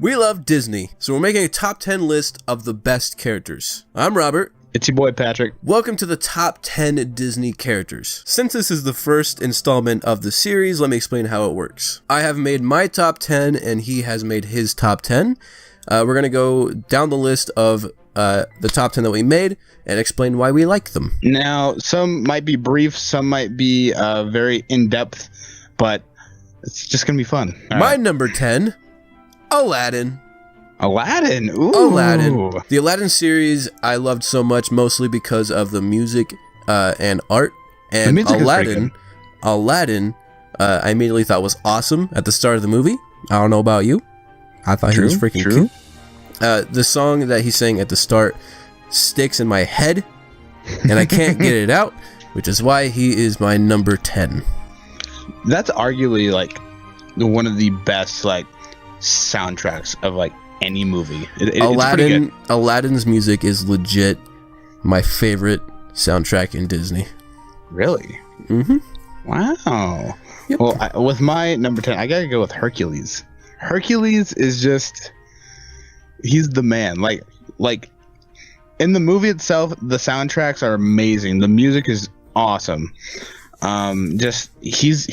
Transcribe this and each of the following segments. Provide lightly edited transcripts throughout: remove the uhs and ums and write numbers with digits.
We love Disney, so we're making a top 10 list of the best characters. I'm Robert. It's your boy Patrick. Welcome to the top 10 Disney characters. Since this is the first installment of the series, let me explain how it works. I have made my top 10 and he has made his top 10. We're going to go down the list of the top 10 that we made and explain why we like them. Now, some might be brief, some might be very in-depth, but it's just going to be fun. My number 10, Aladdin. Aladdin? Ooh. Aladdin. The Aladdin series I loved so much, mostly because of the music and art. And Aladdin, I immediately thought was awesome at the start of the movie. I don't know about you. I thought he was freaking cute. The song that he sang at the start sticks in my head, and I can't get it out, which is why he is my number 10. That's arguably like one of the best like soundtracks of like any movie. Aladdin's music is legit my favorite soundtrack in Disney. Really? Mm-hmm. Wow. Yep. Well, with my number 10, I gotta go with Hercules. Hercules is just, he's the man. Like in the movie itself, the soundtracks are amazing. The music is awesome. Just he's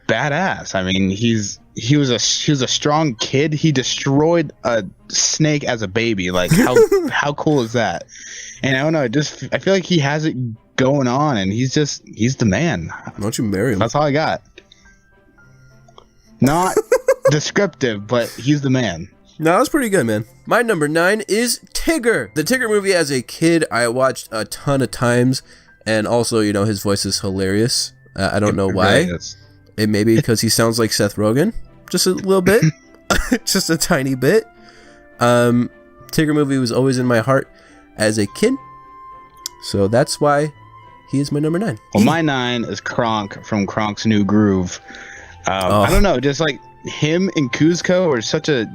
badass. I mean, he was a strong kid. He destroyed a snake as a baby. Like how cool is that? And I don't know, I feel like he has it going on, and he's the man. Why don't you marry him? That's all I got. Not descriptive, but he's the man. No, that's pretty good, man. My number 9 is Tigger. The Tigger movie as a kid, I watched a ton of times, and also, you know, his voice is hilarious. I don't know why. Really, it may be because he sounds like Seth Rogen, just a little bit, just a tiny bit. Tigger movie was always in my heart as a kid, so that's why he is my number 9. Well, my 9 is Kronk from Kronk's New Groove. I don't know, just like him and Kuzco are such a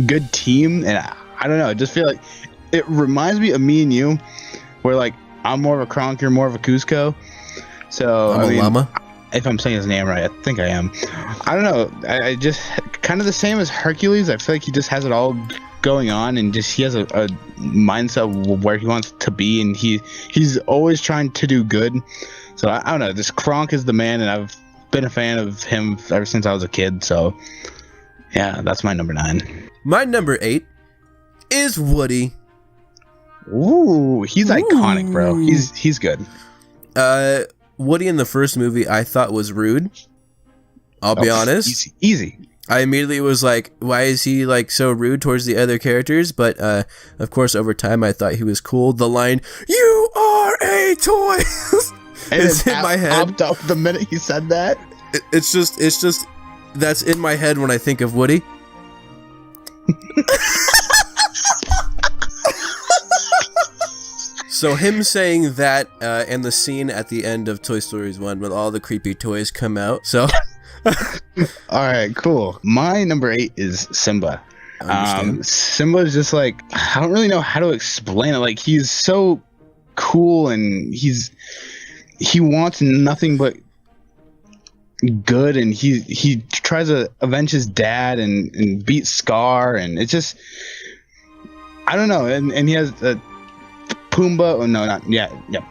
good team, and I don't know, I just feel like it reminds me of me and you, where like I'm more of a Kronk, you're more of a Kuzco. So I'm a llama. If I'm saying his name right, I think I am. I don't know. I just kind of the same as Hercules. I feel like he just has it all going on, and just he has a mindset of where he wants to be, and he's always trying to do good. So I don't know. This Kronk is the man, and I've been a fan of him ever since I was a kid. So yeah, that's my number 9. My number 8 is Woody. Ooh, he's iconic, bro. He's good. Woody in the first movie I thought was rude. I'll be honest. Easy. I immediately was like, why is he like so rude towards the other characters? But of course, over time, I thought he was cool. The line, "You are a toy," it's in my head. Popped up the minute he said that. It's just that's in my head when I think of Woody. So him saying that and the scene at the end of Toy Story 1 when all the creepy toys come out. So, all right, cool. My number 8 is Simba. Simba is just like, I don't really know how to explain it. Like, he's so cool, and he wants nothing but good, and he tries to avenge his dad and beat Scar, and it's just, I don't know. And he has Pumbaa,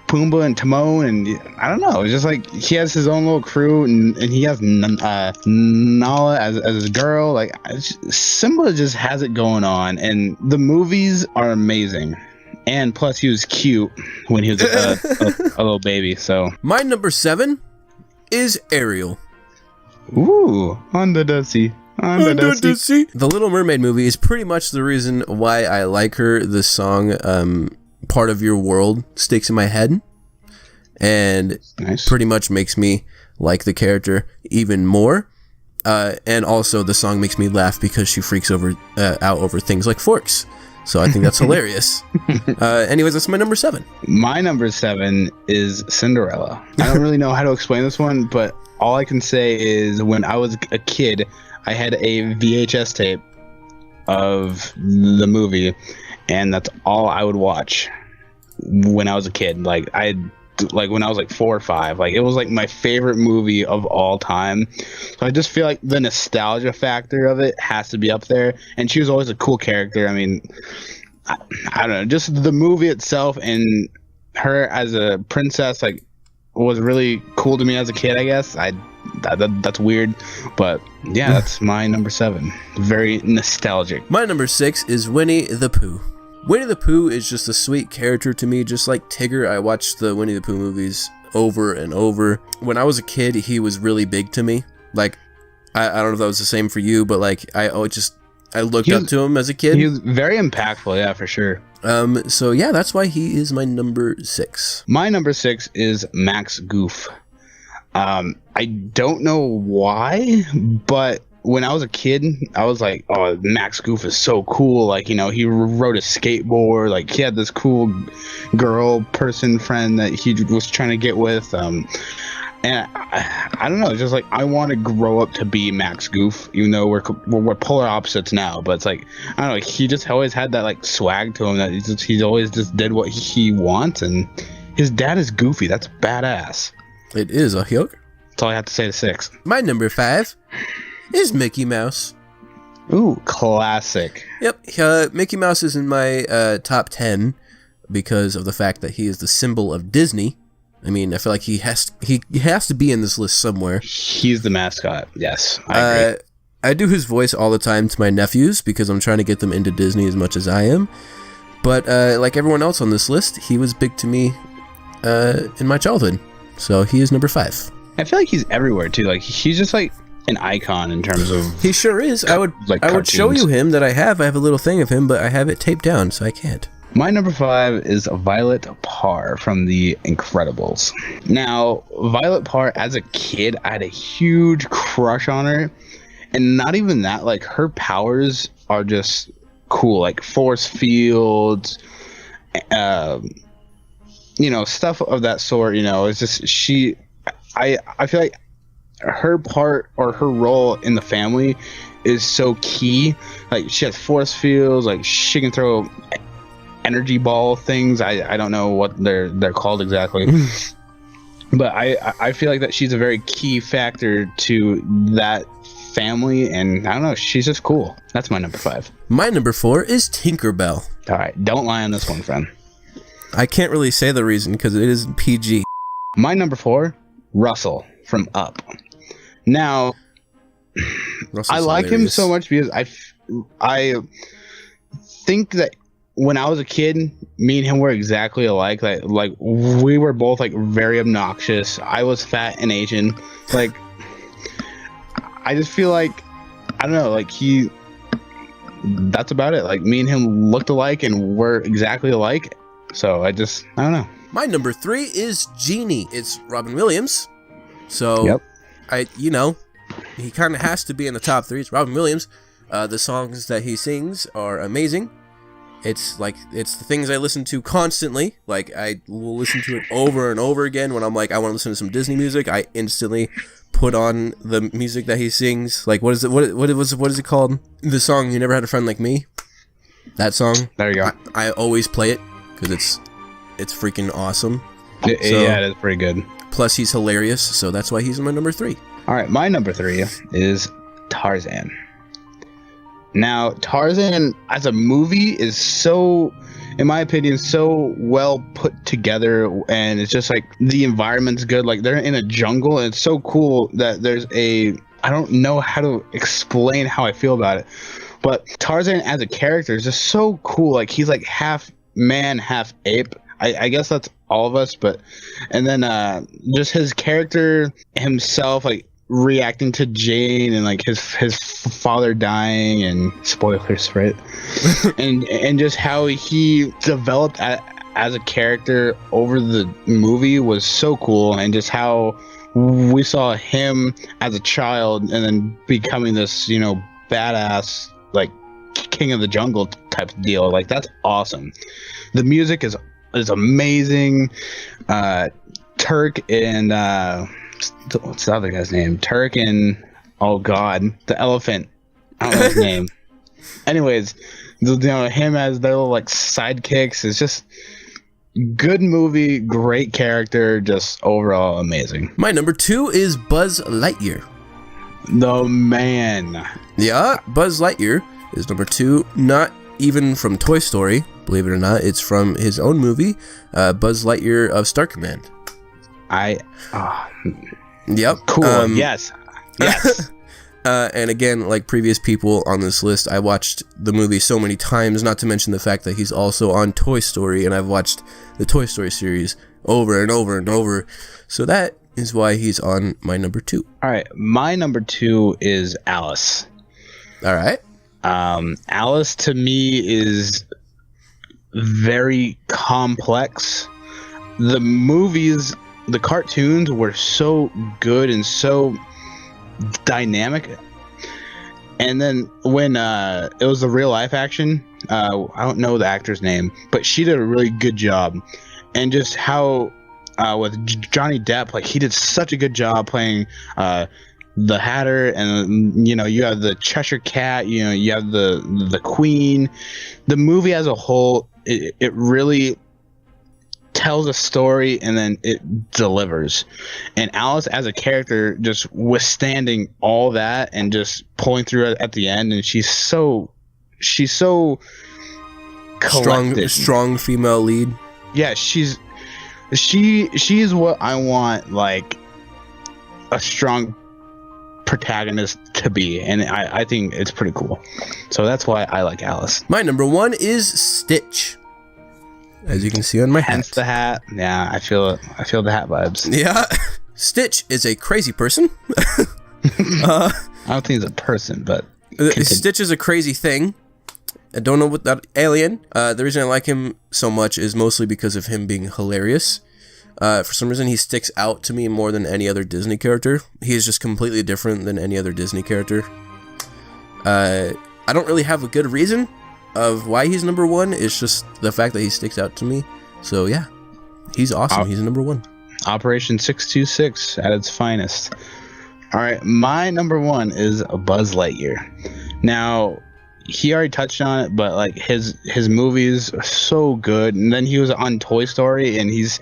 Pumbaa and Timon, and I don't know. It's just like he has his own little crew, and he has Nala as a girl. Like, Simba just has it going on, and the movies are amazing. And plus, he was cute when he was a little baby. So my number 7 is Ariel. Ooh, under the sea. Under the sea. The Little Mermaid movie is pretty much the reason why I like her. The song, Part of Your World, sticks in my head and pretty much makes me like the character even more. And also the song makes me laugh because she freaks out over things like forks. So I think that's hilarious. Anyways, that's my number 7. My number 7 is Cinderella. I don't really know how to explain this one, but all I can say is when I was a kid, I had a VHS tape of the movie, and that's all I would watch when I was a kid. Like, I like when I was like 4 or 5. Like it was like my favorite movie of all time. So I just feel like the nostalgia factor of it has to be up there. And she was always a cool character. I mean, I don't know, just the movie itself and her as a princess like was really cool to me as a kid. I guess that's weird, but yeah, that's my number 7. Very nostalgic. My number 6 is Winnie the Pooh. Winnie the Pooh is just a sweet character to me, just like Tigger. I watched the Winnie the Pooh movies over and over. When I was a kid, he was really big to me. Like, I don't know if that was the same for you, but like I looked up to him as a kid. He was very impactful, yeah, for sure. So yeah, that's why he is my number 6. My number 6 is Max Goof. I don't know why, but when I was a kid, I was like, oh, Max Goof is so cool. Like, you know, he rode a skateboard. Like, he had this cool girl person friend that he was trying to get with. And I don't know, just like I want to grow up to be Max Goof, even though we're polar opposites now. But it's like, I don't know, he just always had that like swag to him that he's always just did what he wants. And his dad is goofy. That's badass. It is a Hyuk. That's all I have to say to 6. My number 5 is Mickey Mouse. Ooh, classic. Yep, Mickey Mouse is in my top 10 because of the fact that he is the symbol of Disney. I mean, I feel like he has to be in this list somewhere. He's the mascot. Yes, I agree. I do his voice all the time to my nephews because I'm trying to get them into Disney as much as I am. But like everyone else on this list, he was big to me in my childhood. So he is number 5. I feel like he's everywhere too. Like he's just like an icon in terms of. He sure is. I would show you him that I have. I have a little thing of him, but I have it taped down, so I can't. My number 5 is Violet Parr from The Incredibles. Now, Violet Parr, as a kid, I had a huge crush on her. And not even that, like, her powers are just cool. Like, force fields, you know, stuff of that sort, you know. It's just, I feel like her part or her role in the family is so key. Like, she has force fields, like, she can throw energy ball things. I don't know what they're called exactly. But I feel like that she's a very key factor to that family, and I don't know, she's just cool. That's my number 5. My number 4 is Tinkerbell. All right, don't lie on this one, friend. I can't really say the reason because it is PG. My number 4, Russell from Up. Now, Russell's I like hilarious. Him so much because I think that when I was a kid, me and him were exactly alike. Like we were both like very obnoxious. I was fat and Asian. Like, I just feel like, I don't know, like that's about it. Like, me and him looked alike and we're exactly alike. So I don't know. My number 3 is Genie. It's Robin Williams. So yep. He kind of has to be in the top 3. It's Robin Williams. The songs that he sings are amazing. It's the things I listen to constantly. Like, I will listen to it over and over again when I'm like, I want to listen to some Disney music. I instantly put on the music that he sings. Like, what is it? What is it called? The song "You Never Had a Friend Like Me." That song. There you go. I always play it because it's freaking awesome. Yeah, it is pretty good. Plus, he's hilarious, so that's why he's my number 3. All right, my number 3 is Tarzan. Now, Tarzan as a movie is so, in my opinion, so well put together, and it's just like the environment's good. Like, they're in a jungle, and it's so cool that there's I don't know how to explain how I feel about it, but Tarzan as a character is just so cool. Like, he's like half man, half ape. I guess that's all of us, but, and then just his character himself, like, reacting to Jane and like his father dying and spoilers, right? and just how he developed as a character over the movie was so cool, and just how we saw him as a child and then becoming this, you know, badass like king of the jungle type of deal. Like, that's awesome. The music is amazing. Turk and what's the other guy's name? Turk and, oh god, the elephant. I don't know his name. Anyways, him as their little like sidekicks is just, good movie, great character, just overall amazing. My number 2 is Buzz Lightyear. The man. Yeah, Buzz Lightyear is number 2, not even from Toy Story, believe it or not. It's from his own movie, Buzz Lightyear of Star Command. Yep. Cool. Yes. And again, like previous people on this list, I watched the movie so many times, not to mention the fact that he's also on Toy Story, and I've watched the Toy Story series over and over and over. So that is why he's on my number 2. All right. My number 2 is Alice. All right. Alice to me is very complex. The movies, the cartoons were so good and so dynamic, and then when it was the real life action, I don't know the actor's name, but she did a really good job. And just how with Johnny Depp, like he did such a good job playing the Hatter, and you have the Cheshire Cat, you have the Queen. The movie as a whole, it really tells a story and then it delivers. And Alice as a character, just withstanding all that and just pulling through at the end, and she's so strong female lead. Yeah, she's what I want, like a strong protagonist to be, and I think it's pretty cool. So that's why I like Alice. My number 1 is Stitch. As you can see on my hat. Hence the hat. Yeah, I feel the hat vibes. Yeah. Stitch is a crazy person. I don't think he's a person, but Stitch is a crazy thing. I don't know what that alien. The reason I like him so much is mostly because of him being hilarious. For some reason, he sticks out to me more than any other Disney character. He is just completely different than any other Disney character. I don't really have a good reason of why he's number 1. It's just the fact that he sticks out to me. So yeah, he's awesome. He's number 1. Operation 626 at its finest. All right, my number 1 is Buzz Lightyear. Now, he already touched on it, but like his movies are so good. And then he was on Toy Story, and he's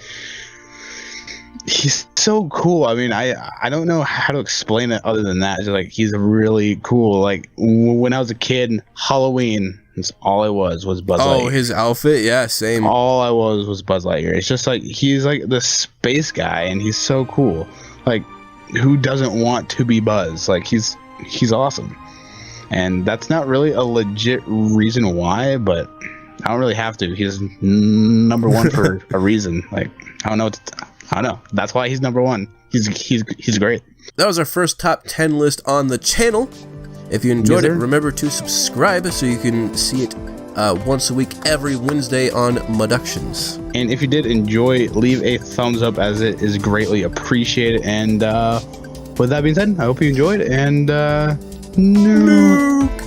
so cool. I mean, I don't know how to explain it other than that. Just like he's really cool. Like when I was a kid, Halloween, that's all I was Buzz Lightyear. Oh, his outfit, yeah, same. All I was Buzz Lightyear. It's just like he's like the space guy, and he's so cool. Like, who doesn't want to be Buzz? Like he's awesome. And that's not really a legit reason why, but I don't really have to. He's number 1 for a reason. Like I don't know. That's why he's number 1. He's great. That was our first top 10 list on the channel. If you enjoyed it, remember to subscribe so you can see it once a week every Wednesday on Mudductions. And if you did enjoy, leave a thumbs up, as it is greatly appreciated. And with that being said, I hope you enjoyed, and nuke.